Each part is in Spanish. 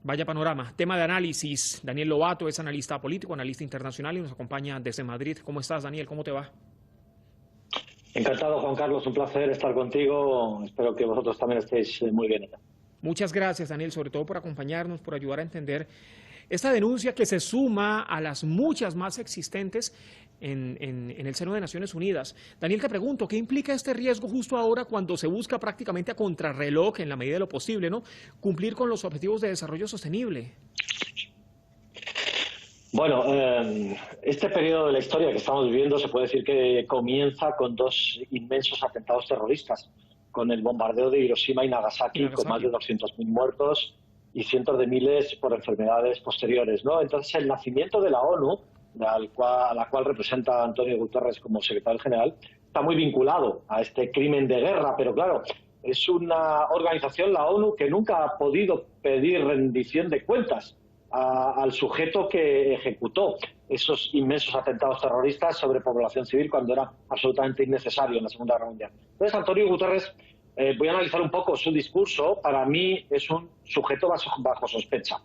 Vaya panorama. Tema de análisis. Daniel Lobato es analista político, analista internacional y nos acompaña desde Madrid. ¿Cómo estás, Daniel? ¿Cómo te va? Encantado, Juan Carlos. Un placer estar contigo. Espero que vosotros también estéis muy bien. Muchas gracias, Daniel, sobre todo por acompañarnos, por ayudar a entender esta denuncia que se suma a las muchas más existentes en el seno de Naciones Unidas. Daniel, te pregunto, ¿qué implica este riesgo justo ahora cuando se busca prácticamente a contrarreloj, en la medida de lo posible, ¿no?, cumplir con los objetivos de desarrollo sostenible? Bueno, este periodo de la historia que estamos viviendo se puede decir que comienza con dos inmensos atentados terroristas, con el bombardeo de Hiroshima y Nagasaki, con más de 200.000 muertos y cientos de miles por enfermedades posteriores, ¿no? Entonces, el nacimiento de la ONU, a la cual representa Antonio Guterres como secretario general, está muy vinculado a este crimen de guerra, pero claro, es una organización, la ONU, que nunca ha podido pedir rendición de cuentas al sujeto que ejecutó esos inmensos atentados terroristas sobre población civil cuando era absolutamente innecesario en la Segunda Guerra Mundial. Entonces, Antonio Guterres, voy a analizar un poco su discurso. Para mí es un sujeto bajo sospecha.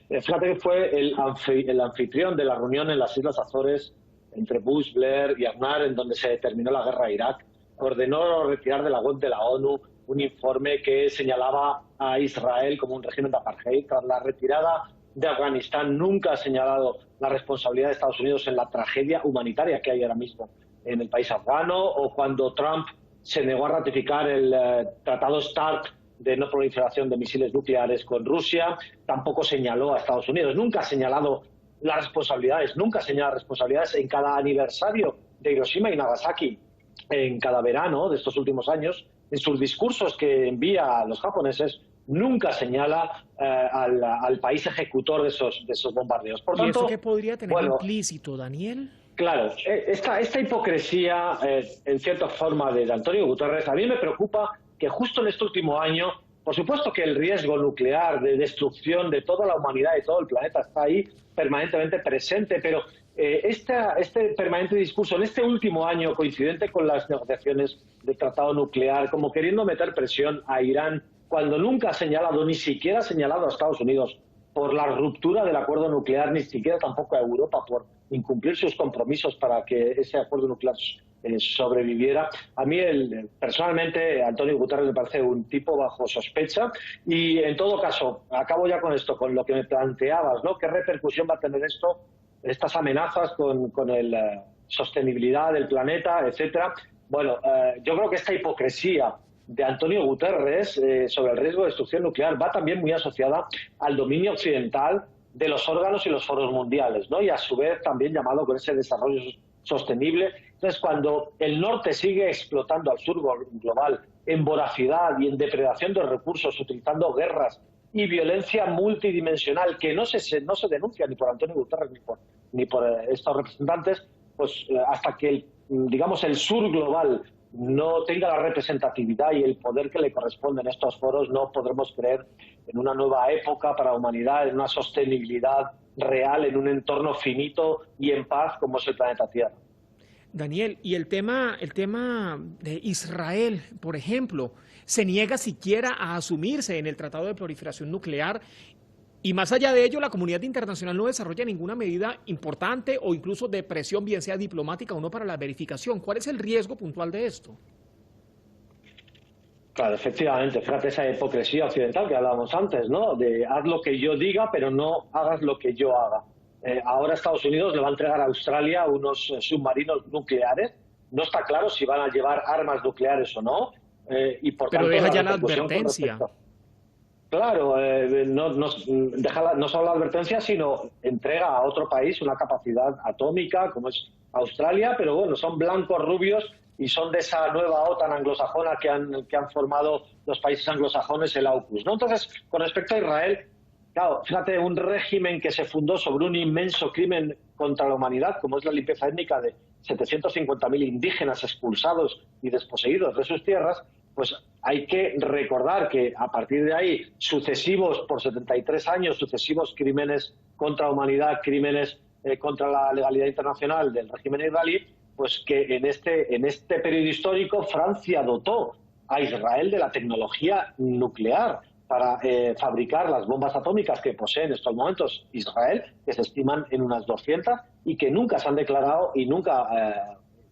Fíjate que fue el anfitrión de la reunión en las Islas Azores entre Bush, Blair y Aznar, en donde se terminó la guerra de Irak. Ordenó retirar de la web de la ONU un informe que señalaba a Israel como un régimen de apartheid. Tras la retirada de Afganistán, nunca ha señalado la responsabilidad de Estados Unidos en la tragedia humanitaria que hay ahora mismo en el país afgano, o cuando Trump se negó a ratificar el Tratado START de no proliferación de misiles nucleares con Rusia, tampoco señaló a Estados Unidos, nunca ha señalado las responsabilidades, nunca señala responsabilidades en cada aniversario de Hiroshima y Nagasaki, en cada verano de estos últimos años, en sus discursos que envía a los japoneses, nunca señala al país ejecutor de esos bombardeos. Por tanto, ¿y eso qué podría tener implícito, Daniel? Claro, esta hipocresía, en cierta forma, de Antonio Guterres, a mí me preocupa que justo en este último año, por supuesto que el riesgo nuclear de destrucción de toda la humanidad y todo el planeta está ahí permanentemente presente, pero este permanente discurso en este último año, coincidente con las negociaciones del tratado nuclear, como queriendo meter presión a Irán, cuando nunca ha señalado, ni siquiera ha señalado a Estados Unidos por la ruptura del acuerdo nuclear, ni siquiera tampoco a Europa por incumplir sus compromisos para que ese acuerdo nuclear sobreviviera. A mí, personalmente, Antonio Guterres me parece un tipo bajo sospecha y, en todo caso, acabo ya con esto, con lo que me planteabas, ¿no? ¿Qué repercusión va a tener esto, estas amenazas con la sostenibilidad del planeta, etcétera? Bueno, yo creo que esta hipocresía de Antonio Guterres sobre el riesgo de destrucción nuclear va también muy asociada al dominio occidental de los órganos y los foros mundiales, ¿no? Y a su vez también llamado con ese desarrollo sostenible. Entonces, cuando el norte sigue explotando al sur global en voracidad y en depredación de recursos, utilizando guerras y violencia multidimensional que no se denuncia ni por Antonio Guterres ni por estos representantes, pues hasta que el sur global no tenga la representatividad y el poder que le corresponde en estos foros, no podremos creer en una nueva época para la humanidad, en una sostenibilidad real, en un entorno finito y en paz como es el planeta Tierra. Daniel, y el tema de Israel, por ejemplo, se niega siquiera a asumirse en el Tratado de Proliferación Nuclear. Y más allá de ello, la comunidad internacional no desarrolla ninguna medida importante o incluso de presión, bien sea diplomática o no, para la verificación. ¿Cuál es el riesgo puntual de esto? Claro, efectivamente, fíjate esa hipocresía occidental que hablábamos antes, ¿no? De haz lo que yo diga, pero no hagas lo que yo haga. Ahora Estados Unidos le va a entregar a Australia unos submarinos nucleares. No está claro si van a llevar armas nucleares o no. Y por pero tanto, deja ya la advertencia. Claro, no solo la advertencia, sino entrega a otro país una capacidad atómica, como es Australia, pero bueno, son blancos rubios y son de esa nueva OTAN anglosajona que han formado los países anglosajones, el AUKUS, ¿no? Entonces, con respecto a Israel, claro, fíjate, un régimen que se fundó sobre un inmenso crimen contra la humanidad, como es la limpieza étnica de 750.000 indígenas expulsados y desposeídos de sus tierras, pues hay que recordar que a partir de ahí, por 73 años, sucesivos crímenes contra la humanidad, crímenes contra la legalidad internacional del régimen israelí, pues que en este periodo histórico Francia dotó a Israel de la tecnología nuclear para fabricar las bombas atómicas que posee en estos momentos Israel, que se estiman en unas 200 y que nunca se han declarado y nunca,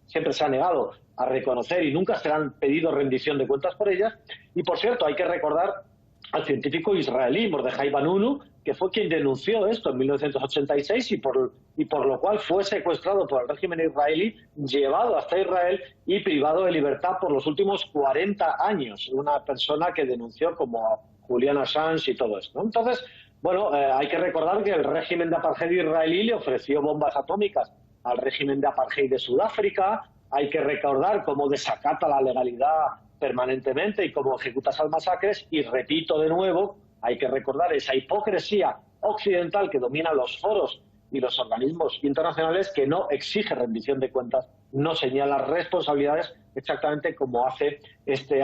siempre se ha negado a reconocer y nunca se han pedido rendición de cuentas por ellas. Y por cierto, hay que recordar al científico israelí Mordejai Vanunu, que fue quien denunció esto en 1986 y por lo cual fue secuestrado por el régimen israelí, llevado hasta Israel y privado de libertad por los últimos 40 años. Una persona que denunció como Julian Assange y todo esto, ¿no? Entonces, bueno, hay que recordar que el régimen de apartheid israelí le ofreció bombas atómicas al régimen de apartheid de Sudáfrica. Hay que recordar cómo desacata la legalidad permanentemente y cómo ejecuta esas masacres. Y repito de nuevo, hay que recordar esa hipocresía occidental que domina los foros y los organismos internacionales, que no exige rendición de cuentas, no señala responsabilidades, exactamente como hace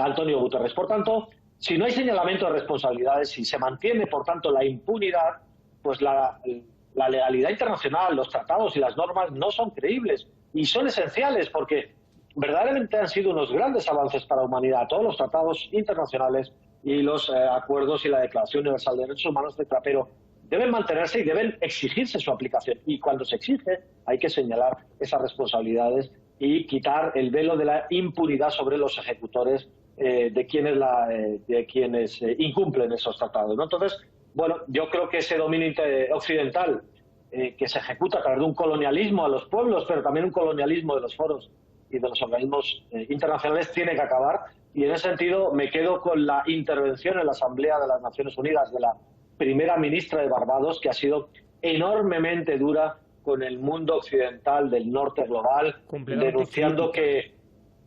Antonio Guterres. Por tanto, si no hay señalamiento de responsabilidades, si se mantiene, por tanto, la impunidad, pues la legalidad internacional, los tratados y las normas no son creíbles y son esenciales, porque verdaderamente han sido unos grandes avances para la humanidad, todos los tratados internacionales y los acuerdos y la Declaración Universal de Derechos Humanos, etcétera, pero deben mantenerse y deben exigirse su aplicación. Y cuando se exige, hay que señalar esas responsabilidades y quitar el velo de la impunidad sobre los ejecutores de quienes incumplen esos tratados, ¿no? Entonces, bueno, yo creo que ese dominio occidental que se ejecuta a través de un colonialismo a los pueblos, pero también un colonialismo de los foros y de los organismos internacionales, tiene que acabar. Y en ese sentido me quedo con la intervención en la Asamblea de las Naciones Unidas de la primera ministra de Barbados, que ha sido enormemente dura con el mundo occidental del norte global, denunciando que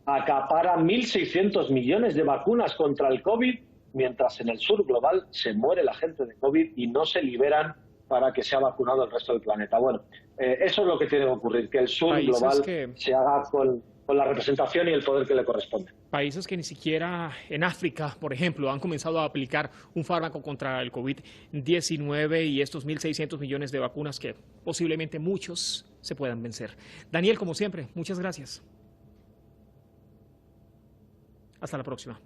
acapara 1.600 millones de vacunas contra el COVID, mientras en el sur global se muere la gente de COVID y no se liberan para que sea vacunado el resto del planeta. Bueno, eso es lo que tiene que ocurrir, que el sur global se haga con la representación y el poder que le corresponde. Países que ni siquiera en África, por ejemplo, han comenzado a aplicar un fármaco contra el COVID-19 y estos 1.600 millones de vacunas que posiblemente muchos se puedan vencer. Daniel, como siempre, muchas gracias. Hasta la próxima.